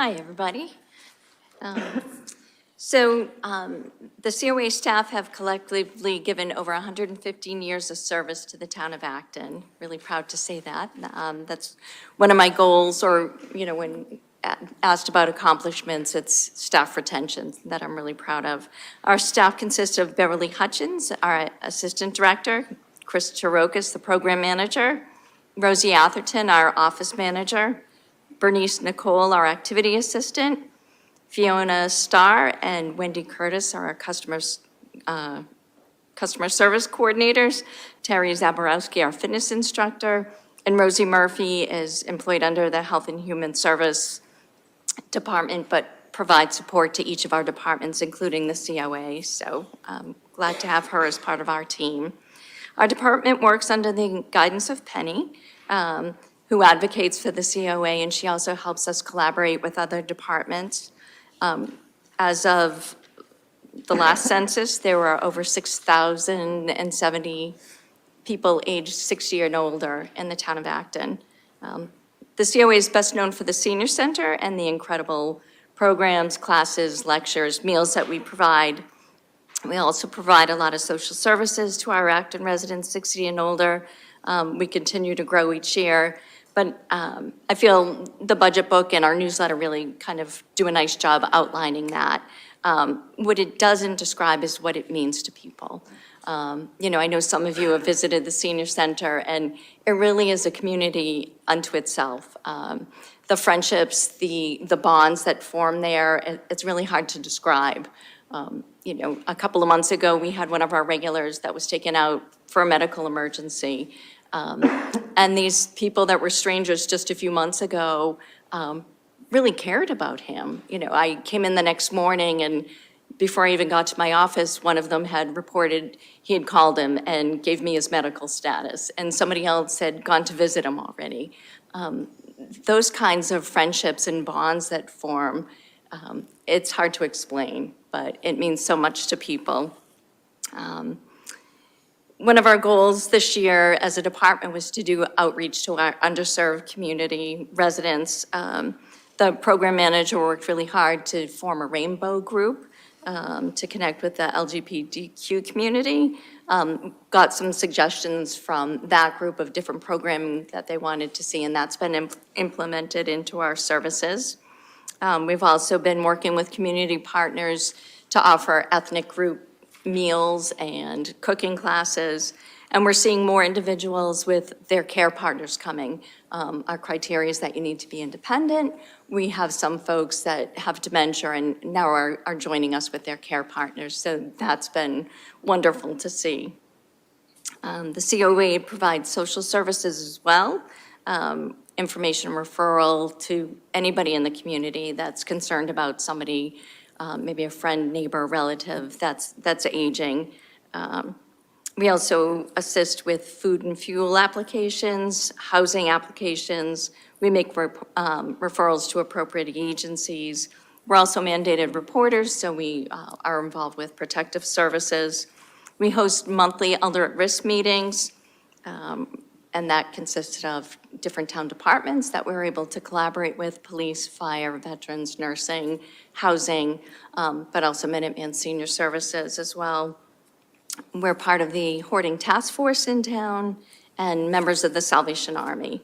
Hi, everybody. So the COA staff have collectively given over 115 years of service to the town of Acton. Really proud to say that. That's one of my goals, or, when asked about accomplishments, it's staff retention that I'm really proud of. Our staff consists of Beverly Hutchins, our assistant director, Chris Chirokis, the program manager, Rosie Atherton, our office manager, Bernice Nicole, our activity assistant, Fiona Starr and Wendy Curtis are our customer service coordinators, Terry Zaborowski, our fitness instructor, and Rosie Murphy is employed under the Health and Human Service Department, but provides support to each of our departments, including the COA. So I'm glad to have her as part of our team. Our department works under the guidance of Penny, who advocates for the COA, and she also helps us collaborate with other departments. As of the last census, there were over 6,070 people aged 60 and older in the town of Acton. The COA is best known for the senior center and the incredible programs, classes, lectures, meals that we provide. We also provide a lot of social services to our Acton residents 60 and older. We continue to grow each year. But I feel the budget book and our newsletter really kind of do a nice job outlining that. What it doesn't describe is what it means to people. I know some of you have visited the senior center, and it really is a community unto itself. The friendships, the bonds that form there, it's really hard to describe. A couple of months ago, we had one of our regulars that was taken out for a medical emergency. And these people that were strangers just a few months ago really cared about him. I came in the next morning, and before I even got to my office, one of them had reported he had called him and gave me his medical status, and somebody else had gone to visit him already. Those kinds of friendships and bonds that form, it's hard to explain, but it means so much to people. One of our goals this year as a department was to do outreach to our underserved community residents. The program manager worked really hard to form a rainbow group to connect with the LGBTQ community. Got some suggestions from that group of different programming that they wanted to see, and that's been implemented into our services. We've also been working with community partners to offer ethnic group meals and cooking classes, and we're seeing more individuals with their care partners coming. Our criteria is that you need to be independent. We have some folks that have dementia and now are joining us with their care partners, so that's been wonderful to see. The COA provides social services as well, information referral to anybody in the community that's concerned about somebody, maybe a friend, neighbor, relative that's aging. We also assist with food and fuel applications, housing applications. We make referrals to appropriate agencies. We're also mandated reporters, so we are involved with protective services. We host monthly elder at risk meetings, and that consisted of different town departments that we're able to collaborate with: police, fire, veterans, nursing, housing, but also Minuteman Senior Services as well. We're part of the hoarding task force in town and members of the Salvation Army.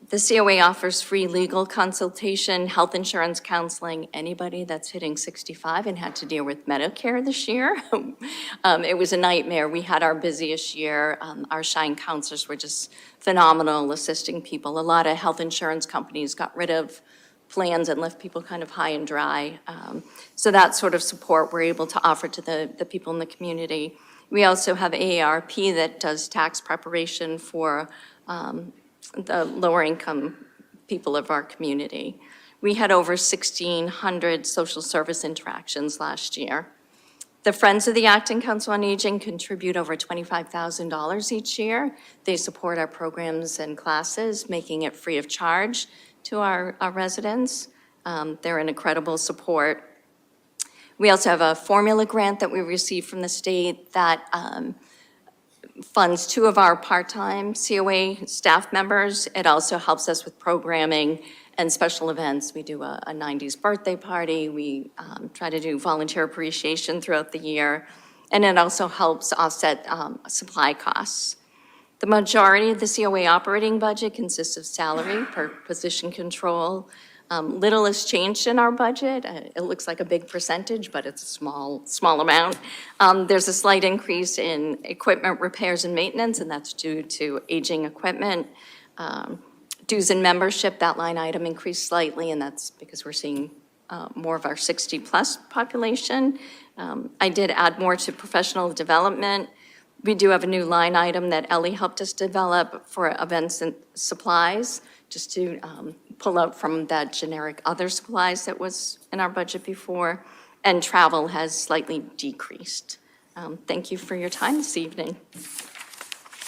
The COA offers free legal consultation, health insurance counseling, anybody that's hitting 65 and had to deal with Medicare this year. It was a nightmare. We had our busiest year. Our Shine counselors were just phenomenal assisting people. A lot of health insurance companies got rid of plans and left people kind of high and dry. So that sort of support we're able to offer to the people in the community. We also have AARP that does tax preparation for the lower income people of our community. We had over 1,600 social service interactions last year. The Friends of the Acton Council on Aging contribute over $25,000 each year. They support our programs and classes, making it free of charge to our residents. They're an incredible support. We also have a formula grant that we received from the state that funds 2 of our part-time COA staff members. It also helps us with programming And special events, we do a 90s birthday party. We try to do volunteer appreciation throughout the year. And it also helps offset supply costs. The majority of the COA operating budget consists of salary per position control. Little has changed in our budget. It looks like a big percentage, but it's a small amount. There's a slight increase in equipment repairs and maintenance, and that's due to aging equipment. Dues and membership, that line item increased slightly, and that's because we're seeing more of our 60-plus population. I did add more to professional development. We do have a new line item that Ellie helped us develop for events and supplies, just to pull out from that generic other supplies that was in our budget before, and travel has slightly decreased. Thank you for your time this evening.